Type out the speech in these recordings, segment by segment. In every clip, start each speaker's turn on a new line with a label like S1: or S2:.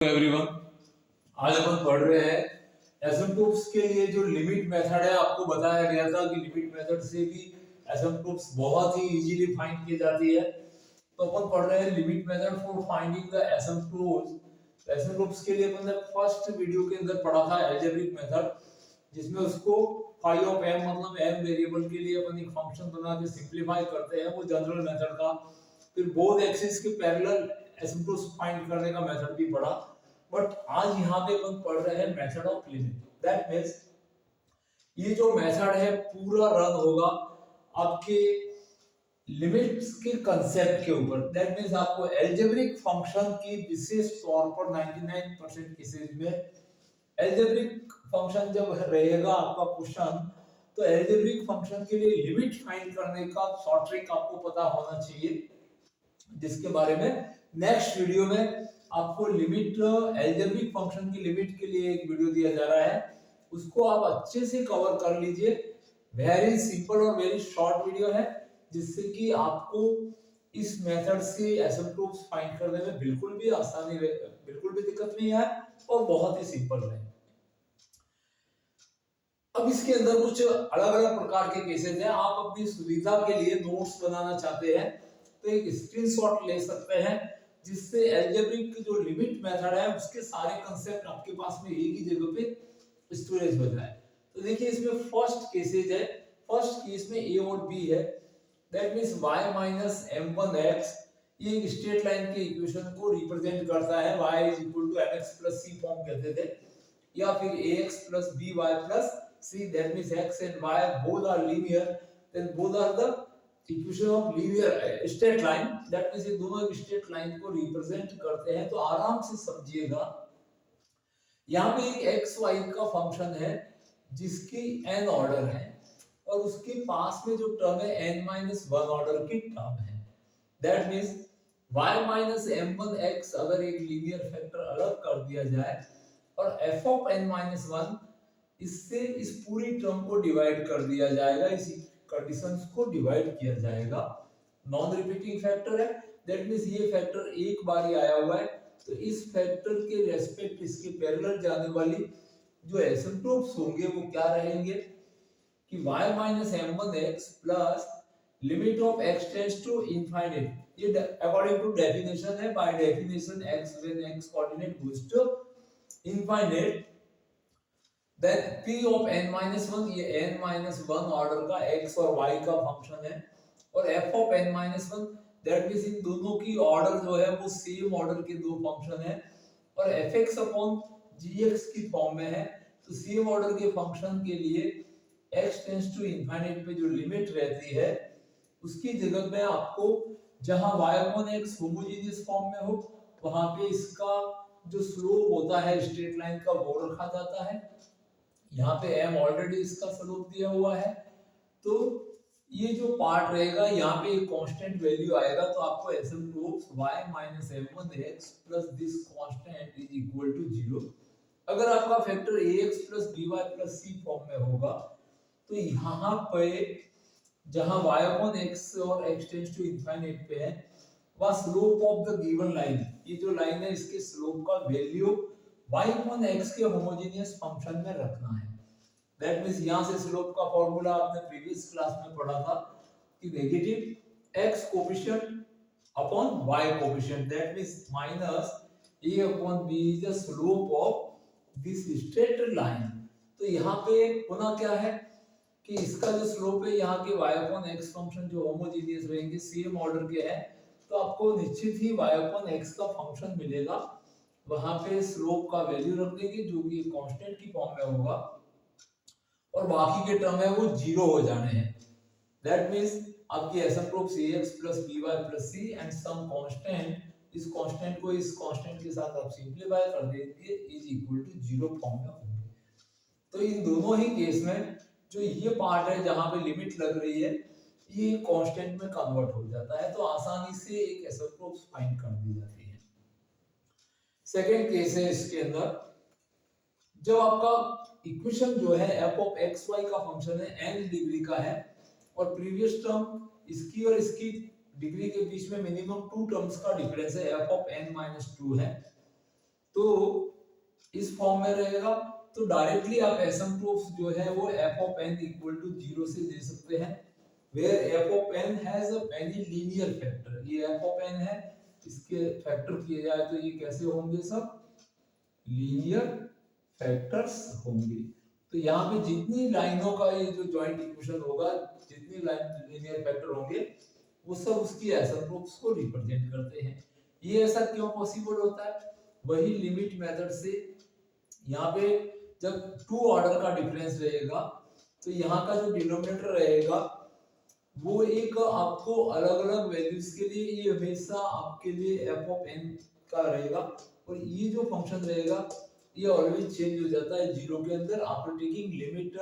S1: Everyone, आज अपन पढ़ रहे हैं एसिम्प्टोट्स के लिए जो लिमिट मेथड है। आपको बताया गया था कि लिमिट मेथड से भी एसिम्प्टोट्स बहुत ही इजीली फाइंड की जाती है। तो अपन पढ़ रहे हैं limit method for finding the asymptotes. Asymptotes के लिए अपन ने फर्स्ट वीडियो के अंदर पढ़ा था अलजेब्रिक मेथड, जिसमें उसको फाई ऑफ m मतलब m वेरिएबल के लिए अपन एक फंक्शन बना के सिंपलीफाई करते हैं, वो जनरल मेथड का। फिर बोथ एक्सिस के पैरेलल एसिम्प्टोट्स फाइंड करने का मेथड भी पढ़ा। बट आज यहाँ पे अपन पढ़ रहे हैं method of limit. That means ये जो मेथड है पूरा रन होगा आपके लिमिट्स के कंसेप्ट के ऊपर। दैट मींस आपको अलजेब्रिक फंक्शन की विशेष तौर पर 99% केसेस में अलजेब्रिक फंक्शन जब रहेगा आपका क्वेश्चन, तो अलजेब्रिक फंक्शन के लिए लिमिट फाइंड करने का शॉर्ट ट्रिक आपको पता होना चाहिए, जिसके बारे में नेक्स्ट वीडियो में आपको लिमिट अलजेब्रिक फंक्शन की लिमिट के लिए एक वीडियो दिया जा रहा है, उसको आप अच्छे से कवर कर लीजिए। वेरी सिंपल और वेरी शॉर्ट वीडियो है, जिससे कि आपको इस मेथड से एसिम्प्टोट्स फाइंड करने में बिल्कुल भी आसानी रहे, बिल्कुल भी दिक्कत नहीं है और बहुत ही सिंपल रहे। अब इसके अंदर कुछ अलग अलग प्रकार के केसेस हैं। आप अपनी सुविधा के लिए नोट्स बनाना चाहते हैं तो एक स्क्रीनशॉट ले सकते हैं, जिससे अलजेब्रिक जो लिमिट मेथड है उसके सारे कांसेप्ट आपके पास में एक ही जगह पे स्टोरेज हो जाए। तो देखिए इसमें फर्स्ट केसेज है। फर्स्ट केस में a और b है। That means y minus m1x, ये एक स्ट्रेट लाइन के इक्वेशन को रिप्रेजेंट करता है। y is equal to mx plus c form कहते थे, या फिर ax plus by plus c। That means x and y both are linear, then both are the equation of linear straight line. That means ये दोनों एक straight line को represent करते हैं। तो आराम से समझिएगा, यहाँ पे एक एक्स वाई का फंक्शन है जिसकी n ऑर्डर है और उसके पास में जो टर्म है n-1 ऑर्डर की टर्म है। That means y minus m1x अगर एक लीनियर फैक्टर अलग कर दिया जाए और f ऑफ n-1 इससे इस पूरी टर्म को डिवाइड कर दिया जाएगा, इसी कंडीशंस को डिवाइड किया जाएगा। नॉन रिपीटिंग फैक्टर है, दैट मींस ये फैक्टर एक बार ही आया हुआ है, तो इस फैक्टर के रेस्पेक्ट इसके पैरेलल जाने वाली जो एसिम्प्टोट्स होंगे वो क्या रहेंगे कि y minus m1x plus limit of x tends to infinite. ये अकॉर्डिंग टू डेफिनेशन है, by definition x when x coordinate goes to infinite, then p of n-1, ये n-1 ऑर्डर का x और y का फंक्शन है, और f of n-1 that means इन दोनों की ऑर्डर जो है वो सेम ऑर्डर के दो फंक्शन है और fx अपॉन gx की फॉर्म में है। तो सेम ऑर्डर के फंक्शन के लिए x टेंड्स टू इनफाइनाइट पे जो लिमिट रहती है उसकी जगह में आपको जहां y upon x homogeneous form में हो वहां पे इसका जो स्लोप होता है स्ट्रेट लाइन का वो रखा जाता है। यहाँ पे m ऑलरेडी इसका स्लोप दिया हुआ है, तो ये जो पार्ट रहेगा यहाँ पे एक कांस्टेंट वैल्यू आएगा, तो आपको asymptotes y minus m1x plus this constant is equal to 0। अगर आपका factor ax plus by plus c form में होगा तो यहाँ पे जहाँ y अपॉन x और x टेंड्स टू इनफाइनाइट पे है, वह slope of the given line, ये जो लाइन है इसके स्लोप का वैल्यू y अपॉन x के होमोजेनियस फंक्शन में रखना है। दैट मींस यहां से स्लोप का फार्मूला आपने प्रीवियस क्लास में पढ़ा था कि negative x coefficient upon y coefficient, that means minus a upon b is the slope of this straight line. तो यहाँ पे होना क्या है कि इसका जो स्लोप है यहाँ के y अपॉन x फंक्शन जो होमोजेनियस रहेंगे सेम ऑर्डर के हैं, तो आपको निश्चित ही y अपॉन x का फंक्शन मिलेगा। वहां पे स्लोप का वैल्यू रख देंगे जो कि कांस्टेंट की फॉर्म में होगा और बाकी के टर्म है वो जीरो हो जाने हैं। दैट मींस आपकी asymptotes ax by c and some constant, इस कांस्टेंट को इस कांस्टेंट के साथ आप सिंपलीफाई कर देंगे इज इक्वल टू 0 फॉर्म में होंगे। तो इन दोनों ही केस में जो ये पार्ट है जहां पे लिमिट लग रही है ये कांस्टेंट में कन्वर्ट हो जाता है, तो आसानी से एक एसिम्प्टोट्स फाइंड कर दी जाती है। सेकेंड केस है इसके अंदर, जब आपका इक्वेशन जो है f ऑफ x y का फंक्शन है n डिग्री का है और प्रीवियस टर्म इसकी और इसकी डिग्री के बीच में मिनिमम 2 टर्म्स का डिफरेंस है f ऑफ n-2 है, तो इस फॉर्म में रहेगा। तो डायरेक्टली आप एसिम्प्टोट्स जो है वो f of n equal to 0 से दे सकते हैं, where f of n has a many linear factor. ये f ऑफ n है, इसके फैक्टर किए जाए तो ये कैसे होंगे, सब लीनियर फैक्टर्स होंगे। तो यहाँ पे जितनी लाइनों का ये जो जॉइंट इक्वेशन होगा, जितनी लाइन लीनियर फैक्टर होंगे, वो सब उसकी एसिम्प्टोट्स को रिप्रेजेंट करते हैं। ये ऐसा क्यों पॉसिबल होता है? वही लिमिट मेथड से यहाँ पे जब टू ऑर्डर का डिफरेंस रहेगा तो यहाँ का जो डिनोमिनेटर रहेगा वो एक आपको अलग अलग वैल्यूज के लिए ये हमेशा आपके लिए f ऑफ n का रहेगा, और ये जो फंक्शन रहेगा ये ऑलवेज चेंज हो जाता है जीरो के अंदर after taking limit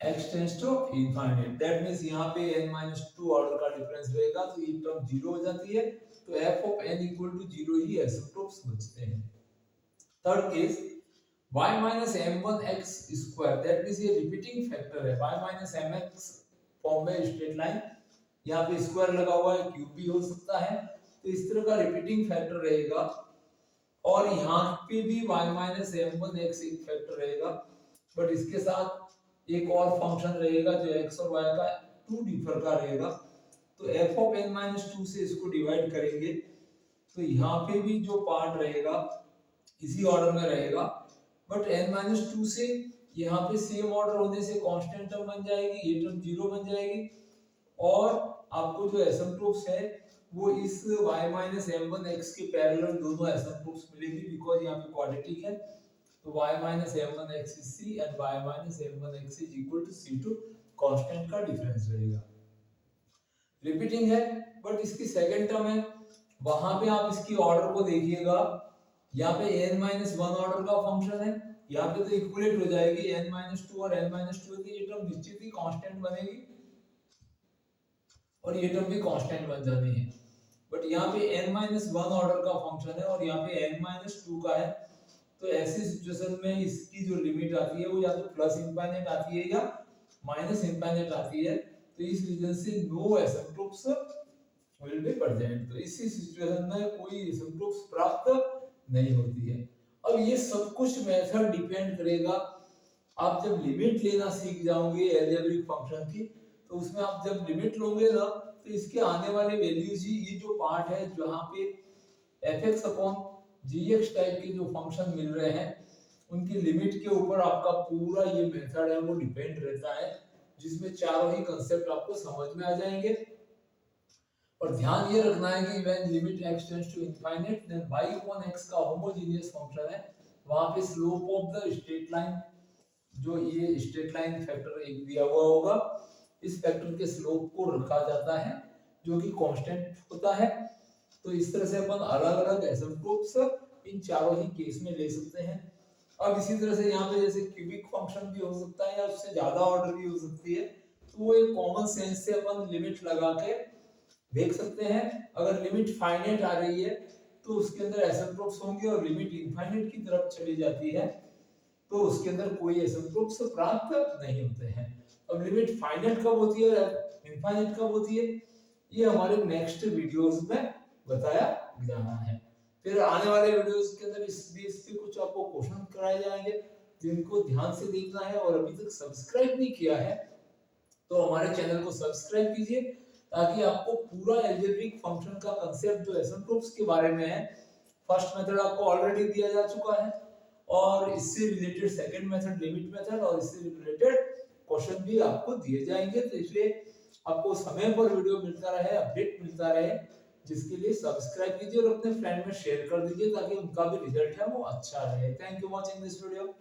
S1: x tends to infinite. That means यहाँ पे n-2 ऑर्डर का डिफरेंस रहेगा तो ये टर्म जीरो हो जाती है, तो f of n equal to zero ही एसिम्प्टोट्स बचते हैं। Third case y minus m1x square, that means ये रिपीटिंग फैक्टर है। y minus mx फॉर्म में स्ट्रेट लाइन, यहाँ पे स्क्वायर लगा हुआ है, क्यूब भी हो सकता है, तो इस तरह का रिपीटिंग फैक्टर रहेगा। और यहाँ पे भी y minus m1x एक फैक्टर रहेगा, बट इसके साथ एक और फंक्शन रहेगा जो x और y का 2 डिफर का रहेगा। तो f ऑफ n-2 से इसको डिवाइड करेंगे तो यहाँ पे भी जो पार्ट रहेगा इसी ऑर्डर में रहेगा, बट n-2 से यहाँ पे सेम ऑर्डर होने से कांस्टेंट टर्म बन जाएगी, ये टर्म जीरो बन जाएगी, और आपको जो एसिम्प्टोट्स है वो इस y minus m1x के पैरेलल दोनों एसिम्प्टोट्स मिलेगी, बिकॉज़ यहाँ पे क्वाड्रेटिक है। तो y minus m1x is c and y minus m1x is equal to c2, constant का डिफरेंस रहेगा। रिपीटिंग है, बट इसकी सेकंड टर्म है, वहां पे आप इसकी ऑर्डर को देखिएगा, यहाँ पे n-1 ऑर्डर का फंक्शन है, यहाँ पे तो इक्विवेलेंट हो जाएगी n-2 और n-2 की ये टर्म निश्चित ही कांस्टेंट बनेगी और ये टर्म भी कांस्टेंट बन जानी है। बट यहाँ पे n-1 ऑर्डर का फंक्शन है और यहाँ पे n-2 का है, तो ऐसी सिचुएशन में इसकी जो लिमिट आती है वो या तो प्लस इंफाइनाइट आती है या माइनस इंफाइनाइट आती है, तो इस रीजन से no asymptotes will be present. तो इसी सिचुएशन में कोई एसिम्प्टोट्स प्राप्त नहीं होती है। अब ये सब कुछ मेथड डिपेंड करेगा, आप जब लिमिट लेना सीख जाओगे एल्जेब्रिक फंक्शन की, तो उसमें आप जब लिमिट लोगे ना तो इसके आने वाले वैल्यूज ही, ये जो पार्ट है जहाँ पे fx अपॉन gx टाइप के जो फंक्शन मिल रहे हैं उनकी लिमिट के ऊपर आपका पूरा ये मेथड है वो डिपेंड रहता है, जिसमें चारों ही कंसेप्ट आपको समझ में आ जाएंगे। और ध्यान ये रखना है कि when limit x tends to infinite then y upon x का होमोजेनियस फंक्शन है, वहां पे slope of the straight line, जो ये स्ट्रेट लाइन फैक्टर एक दिया हुआ होगा, इस फैक्टर के स्लोप को रखा जाता है जो कि कांस्टेंट होता है। तो इस तरह से अपन अलग अलग एसिम्प्टोट्स इन चारों ही केस में ले सकते हैं। अब इसी तरह से यहाँ पे जैसे क्यूबिक फंक्शन भी हो सकता है या उससे ज्यादा ऑर्डर भी हो सकती है, तो वो एक कॉमन सेंस से अपन लिमिट लगा के देख सकते हैं। अगर लिमिट फाइनाइट आ रही है तो उसके अंदर एसिम्प्टोट्स होंगे, और लिमिट इनफाइनाइट की तरफ चली जाती है तो उसके अंदर कोई एसिम्प्टोट्स प्राप्त नहीं होते हैं। अब लिमिट फाइनाइट कब होती है और इनफाइनाइट कब होती है, ये हमारे नेक्स्ट वीडियोस में बताया जाना है। फिर आने वाले वीडियोस के अंदर इस बेस पे कुछ आपको क्वेश्चन कराए जाएंगे जिनको ध्यान से देखना है, और अभी तक सब्सक्राइब नहीं किया है तो हमारे चैनल को सब्सक्राइब कीजिए, ताकि आपको पूरा अलजेब्रिक फंक्शन का कांसेप्ट जो एसिम्प्टोट्स के बारे में है, फर्स्ट मेथड आपको ऑलरेडी दिया जा चुका है, और इससे related second method limit method, और इससे रिलेटेड क्वेश्चन भी आपको दिए जाएंगे। तो इसलिए आपको समय पर वीडियो मिलता रहे, अपडेट मिलता रहे, जिसके लिए सब्सक्राइब कीजिए और अपने फ्रेंड में शेयर कर दीजिए ताकि उनका भी रिजल्ट है वो अच्छा रहे। Thank you watching this video.